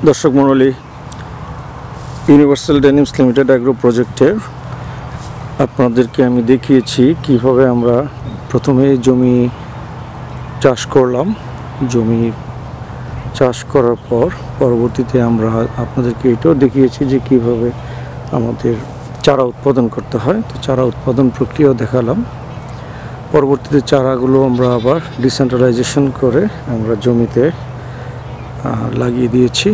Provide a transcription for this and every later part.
দর্শক মণ্ডলী, universal denims limited agro প্রজেক্টের আপনাদেরকে আমি দেখিয়েছি কিভাবে আমরা প্রথমে জমি চাষ করলাম। জমি চাষ করার পর পরবর্তীতে আমরা আপনাদেরকে এটাও দেখিয়েছি যে কিভাবে আমাদের চারা উৎপাদন করতে হয়। তো চারা উৎপাদন প্রক্রিয়াও দেখালাম। পরবর্তীতে চারাগুলো আমরা আবার ডিসেন্ট্রালাইজেশন করে আমরা জমিতে লাগিয়ে দিয়েছি।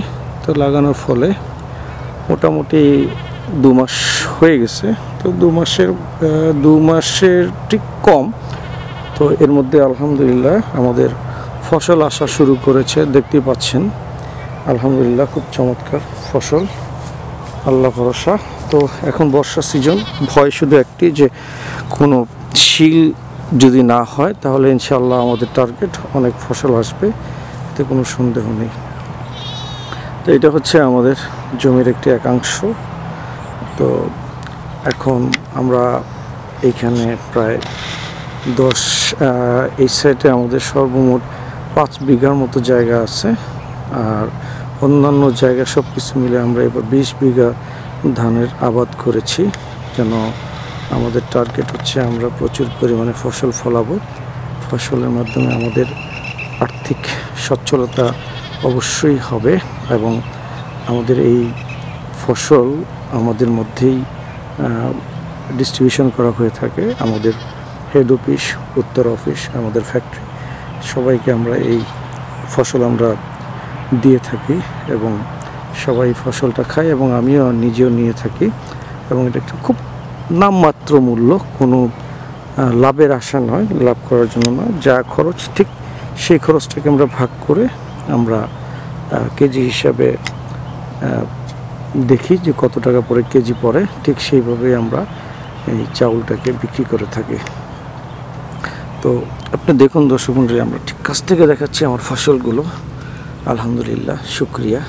তো লাগানোর ফলে মোটামুটি 2 মাস হয়ে গেছে। তো 2 মাসের ঠিক কম। তো এর মধ্যে আলহামদুলিল্লাহ আমাদের ফসল আসা শুরু করেছে, দেখতে পাচ্ছেন। আলহামদুলিল্লাহ খুব চমৎকার ফসল, আল্লাহ ভরসা। তো এখন বর্ষা সিজন, ভয় শুধু একটি যে কোনো শিল যদি না হয় তাহলে ইনশাআল্লাহ আমাদের টার্গেট অনেক ফসল আসবে, এতে কোনো সন্দেহ নেই। তো এটা হচ্ছে আমাদের জমির একটি একাংশ। তো এখন আমরা এইখানে প্রায় এই সাইডে আমাদের সর্বমোট 5 বিঘার মতো জায়গা আছে, আর অন্যান্য জায়গা সব কিছু মিলে আমরা এবার 20 বিঘা ধানের আবাদ করেছি। যেন আমাদের টার্গেট হচ্ছে আমরা প্রচুর পরিমাণে ফসল ফলাবো। ফসলের মাধ্যমে আমাদের আর্থিক সচ্ছলতা অবশ্যই হবে এবং আমাদের এই ফসল আমাদের মধ্যেই ডিস্ট্রিবিউশন করা হয়ে থাকে। আমাদের হেড অফিস, উত্তর অফিস, আমাদের ফ্যাক্টরি, সবাইকে আমরা এই ফসল আমরা দিয়ে থাকি এবং সবাই ফসলটা খায় এবং আমিও নিজেও নিয়ে থাকি। এবং এটা একটা খুব নামমাত্র মূল্য, কোনো লাভের আশা নয়, লাভ করার জন্য নয়। যা খরচ ঠিক সেই খরচটাকে আমরা ভাগ করে আমরা কেজি হিসাবে দেখি যে কত টাকা পরে কেজি পড়ে, ঠিক সেইভাবেই আমরা এই চাউলটাকে বিক্রি করে থাকি। তো আপনি দেখুন দর্শক মণ্ডলী, আমরা ঠিক কাছ থেকে দেখাচ্ছি আমার ফসলগুলো। আলহামদুলিল্লাহ, শুকরিয়া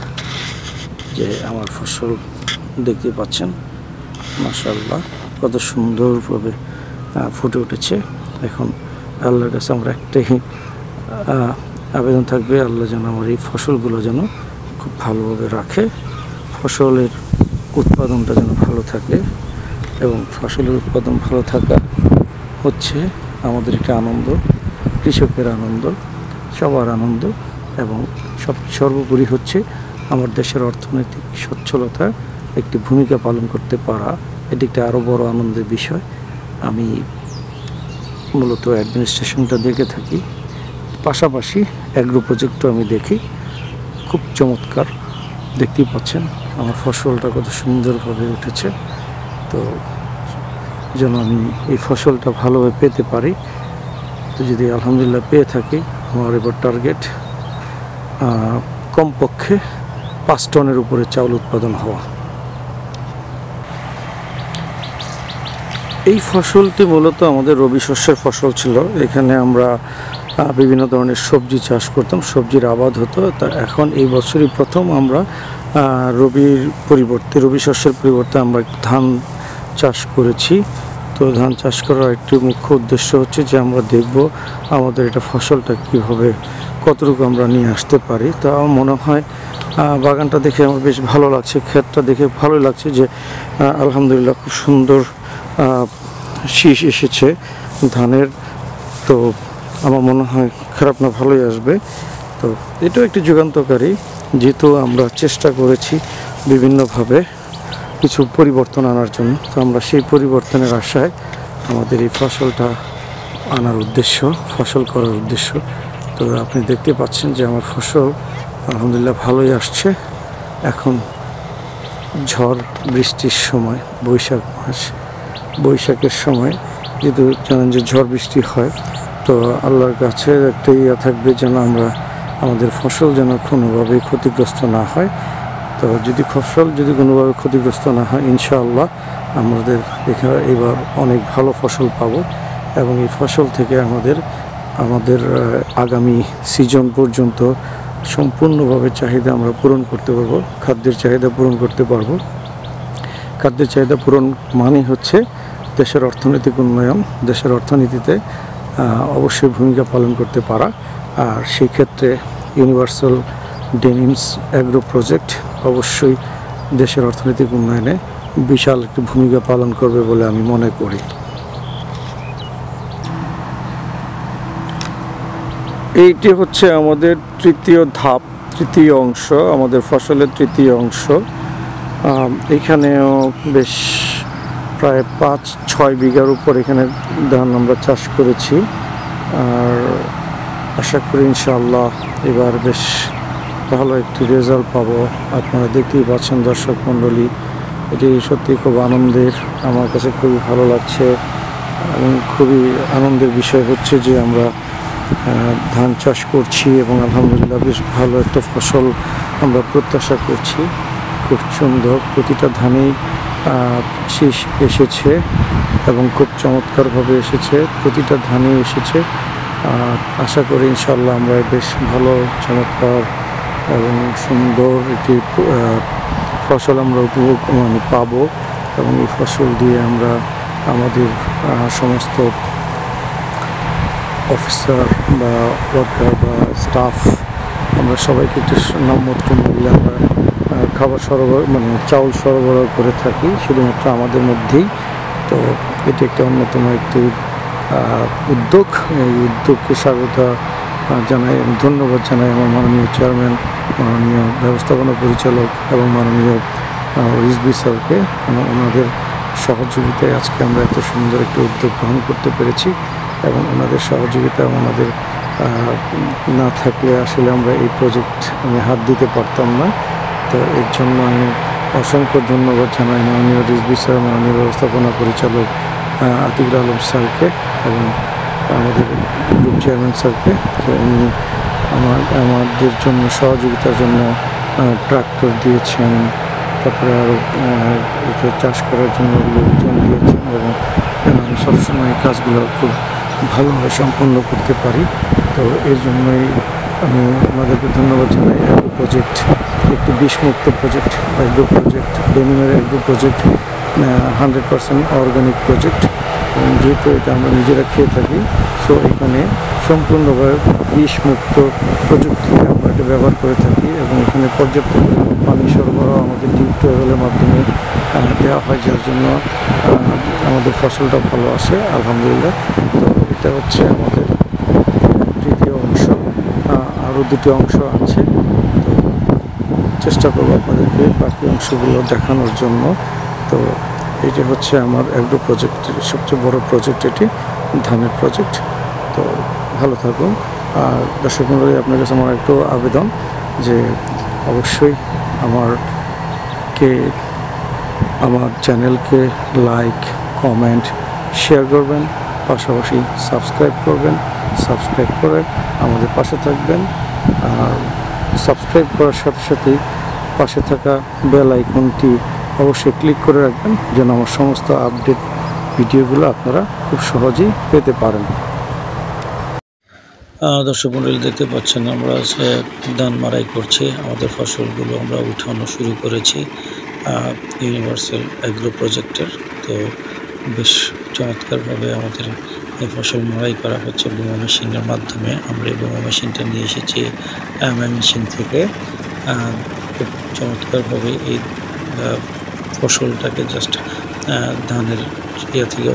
যে আমার ফসল দেখতে পাচ্ছেন। মাশাআল্লাহ, কত সুন্দরভাবে ফুটে উঠেছে। এখন আল্লাহর কাছে আমরা একটাই আবেদন থাকবে, আল্লাহ যেন আমার এই ফসলগুলো যেন খুব ভালোভাবে রাখে, ফসলের উৎপাদনটা যেন ভালো থাকে। এবং ফসলের উৎপাদন ভালো থাকা হচ্ছে আমাদের একটা আনন্দ, কৃষকের আনন্দ, সবার আনন্দ। এবং সর্বোপরি হচ্ছে আমার দেশের অর্থনৈতিক সচ্ছলতা একটি ভূমিকা পালন করতে পারা, এটি একটা আরও বড় আনন্দের বিষয়। আমি মূলত অ্যাডমিনিস্ট্রেশনটা দেখে থাকি, পাশাপাশি অ্যাগ্রো প্রজেক্টও আমি দেখি। খুব চমৎকার, দেখতেই পাচ্ছেন আমার ফসলটা কত সুন্দরভাবে উঠেছে। তো যেন আমি এই ফসলটা ভালোভাবে পেতে পারি। তো যদি আলহামদুলিল্লাহ পেয়ে থাকি, আমার এবার টার্গেট কমপক্ষে 5 টনের উপরে চাউল উৎপাদন হওয়া। এই ফসলটি মূলত আমাদের রবি শস্যের ফসল ছিল। এখানে আমরা বিভিন্ন ধরনের সবজি চাষ করতাম, সবজির আবাদ হতো। তা এখন এই বছরই প্রথম আমরা রবি শস্যের পরিবর্তে আমরা ধান চাষ করেছি। তো ধান চাষ করার একটি মুখ্য উদ্দেশ্য হচ্ছে যে আমরা দেখব আমাদের এটা ফসলটা কীভাবে, কতটুকু আমরা নিয়ে আসতে পারি। তো আমার মনে হয় বাগানটা দেখে আমার বেশ ভালো লাগছে, ক্ষেতটা দেখে ভালোই লাগছে যে আলহামদুলিল্লাহ খুব সুন্দর শীষ এসেছে ধানের। তো আমার মনে হয় খারাপ না, ভালোই আসবে। তো এটাও একটি যুগান্তকারী, যেহেতু আমরা চেষ্টা করেছি বিভিন্নভাবে কিছু পরিবর্তন আনার জন্য। তো আমরা সেই পরিবর্তনের আশায় আমাদের এই ফসলটা আনার উদ্দেশ্য, ফসল করার উদ্দেশ্য। তো আপনি দেখতে পাচ্ছেন যে আমার ফসল আলহামদুলিল্লাহ ভালোই আসছে। এখন ঝড় বৃষ্টির সময়, বৈশাখের সময় যেহেতু জানেন যে ঝড় বৃষ্টি হয়, তো আল্লাহর কাছে একটা ইয়া থাকবে যেন আমাদের ফসল যেন কোনোভাবেই ক্ষতিগ্রস্ত না হয়। তো ফসল যদি কোনোভাবে ক্ষতিগ্রস্ত না হয়, ইনশাআল্লাহ আমাদের এখানে এবার অনেক ভালো ফসল পাবো। এবং এই ফসল থেকে আমাদের আগামী সিজন পর্যন্ত সম্পূর্ণভাবে চাহিদা আমরা পূরণ করতে পারবো, খাদ্যের চাহিদা পূরণ করতে পারবো। খাদ্যের চাহিদা পূরণ মানে হচ্ছে দেশের অর্থনৈতিক উন্নয়ন, দেশের অর্থনীতিতে অবশ্যই ভূমিকা পালন করতে পারা। আর সেই ক্ষেত্রে ইউনিভার্সাল ডেনিমস অ্যাগ্রো প্রজেক্ট অবশ্যই দেশের অর্থনৈতিক উন্নয়নে বিশাল একটি ভূমিকা পালন করবে বলে আমি মনে করি। এইটি হচ্ছে আমাদের তৃতীয় ধাপ, তৃতীয় অংশ, আমাদের ফসলের তৃতীয় অংশ। এখানেও বেশ প্রায় 5-6 বিঘার উপর এখানে ধান আমরা চাষ করেছি। আর আশা করি ইনশাআল্লাহ এবার বেশ ভালো একটি রেজাল্ট পাবো। আপনারা দেখতেই পাচ্ছেন দর্শক মণ্ডলী, এটি সত্যি খুব আনন্দের, আমার কাছে খুবই ভালো লাগছে। এবং খুবই আনন্দের বিষয় হচ্ছে যে আমরা ধান চাষ করছি এবং আলহামদুলিল্লাহ বেশ ভালো একটা ফসল আমরা প্রত্যাশা করছি। খুব সুন্দর, প্রতিটা ধানেই শীষ এসেছে এবং খুব চমৎকারভাবে এসেছে, প্রতিটা ধানেই এসেছে। আশা করি ইনশাআল্লাহ আমরা বেশ ভালো চমৎকার এবং সুন্দর একটি ফসল আমরা উপভোগ পাবো এবং এই ফসল দিয়ে আমরা আমাদের সমস্ত অফিসার বা ওয়ার্কার বা স্টাফ আমরা সবাইকে একটি নামমাত্র মূল্যে আমরা খাবার সরবরাহ চাউল সরবরাহ করে থাকি শুধুমাত্র আমাদের মধ্যেই। তো এটি একটি অন্যতম একটি উদ্যোগ। এই উদ্যোগকে স্বাগত জানাই, আমি ধন্যবাদ জানাই আমার মাননীয় চেয়ারম্যান, মাননীয় ব্যবস্থাপনা পরিচালক এবং মাননীয় রিজভী স্যারকে। ওনাদের সহযোগিতায় আজকে আমরা এত সুন্দর একটি উদ্যোগ গ্রহণ করতে পেরেছি এবং ওনাদের সহযোগিতা ওনাদের না থাকলে আসলে আমরা এই প্রজেক্ট হাত দিতে পারতাম না। তো এর জন্য আমি অসংখ্য ধন্যবাদ জানাই মাননীয় রিজভী স্যার, মাননীয় ব্যবস্থাপনা পরিচালক আতিকুল আলম স্যারকে এবং আমাদের গ্রুপ চেয়ারম্যান স্যারকে। তো উনি আমাদের জন্য সহযোগিতার জন্য ট্রাক্টর দিয়েছেন, তারপরে আরও এটা চাষ করার জন্য লোকজন দিয়েছেন এবং আমি সবসময় এই কাজগুলো খুব ভালোভাবে সম্পন্ন করতে পারি। তো এর জন্যই আমি আমাদেরকে ধন্যবাদ জানাই। অ্যাগ্রো প্রজেক্ট একটি বিষমুক্ত প্রজেক্ট, অ্যাগ্রো প্রজেক্ট, ডেনিমের অ্যাগ্রো প্রজেক্ট 100% অর্গানিক প্রজেক্ট। এবং যেহেতু এটা আমরা নিজেরা খেয়ে থাকি, সো এখানে সম্পূর্ণভাবে বিষমুক্ত প্রযুক্তি আমরা এটা ব্যবহার করে থাকি এবং এখানে পর্যাপ্ত পরিমাণ পানি সরবরাহ আমাদের টিউবওয়েলের মাধ্যমে দেওয়া হয়, যার জন্য আমাদের ফসলটা ভালো আসে আলহামদুলিল্লাহ। তো এটা হচ্ছে আমাদের তৃতীয় অংশ, আরও দুটি অংশ আছে। তো চেষ্টা করবো আপনাদেরকে বাকি অংশগুলো দেখানোর জন্য। তো এটি হচ্ছে আমার অ্যাগ্রো প্রজেক্টের সবচেয়ে বড় প্রজেক্ট, এটি ধানের প্রজেক্ট। তো ভালো থাকুন। আর দর্শক মণ্ডলী, আপনার কাছে আমার একটু আবেদন যে অবশ্যই আমার চ্যানেলকে লাইক, কমেন্ট, শেয়ার করবেন, পাশাপাশি সাবস্ক্রাইব করবেন। সাবস্ক্রাইব করে আমাদের পাশে থাকবেন। আর সাবস্ক্রাইব করার সাথে সাথেই পাশে থাকা বেল আইকনটি অবশ্যই ক্লিক করে রাখবেন যেন আমার সমস্ত আপডেট ভিডিওগুলো আপনারা খুব সহজেই পেতে পারেন। দর্শক মণ্ডলী, দেখতে পাচ্ছেন আমরা ধান মাড়াই করছি, আমাদের ফসলগুলো আমরা উঠানো শুরু করেছি ইউনিভার্সাল অ্যাগ্রো প্রজেক্টের। তো বেশ চমৎকারভাবে আমাদের এই ফসল মাড়াই করা হচ্ছে বোমা মেশিনের মাধ্যমে। আমরা এই বোমা মেশিনটা নিয়ে এসেছি মেশিন থেকে। খুব চমৎকারভাবে এই ফসলটাকে জাস্ট ধানের থেকে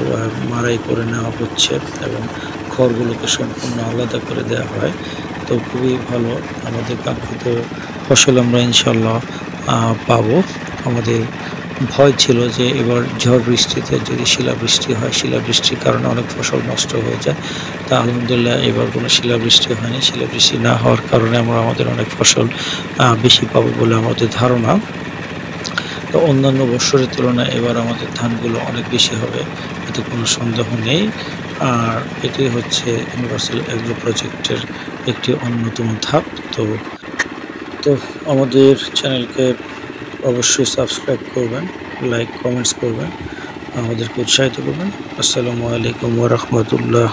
মাড়াই করে নেওয়া হচ্ছে এবং খড়গুলোকে সম্পূর্ণ আলাদা করে দেওয়া হয়। তো খুবই ভালো আমাদের কাঙ্ক্ষিত ফসল আমরা ইনশাল্লাহ পাবো। আমাদের ভয় ছিল যে এবার ঝড় বৃষ্টিতে যদি শিলাবৃষ্টি হয়, শিলাবৃষ্টির কারণে অনেক ফসল নষ্ট হয়ে যায়। তা আলহামদুলিল্লাহ এবার কোনো শিলাবৃষ্টি হয়নি। শিলাবৃষ্টি না হওয়ার কারণে আমাদের অনেক ফসল বেশি পাবো বলে আমাদের ধারণা। তো অন্যান্য বছরের তুলনায় এবার আমাদের ধানগুলো অনেক বেশি হবে, এতে কোনো সন্দেহ নেই। আর এটি হচ্ছে ইউনিভার্সাল অ্যাগ্রো প্রজেক্টের একটি অন্যতম ধাপ। তো আমাদের চ্যানেলকে অবশ্যই সাবস্ক্রাইব করবেন, লাইক, কমেন্টস করবেন, আমাদেরকে উৎসাহিত করবেন। আসসালামু আলাইকুম ওয়া রাহমাতুল্লাহ।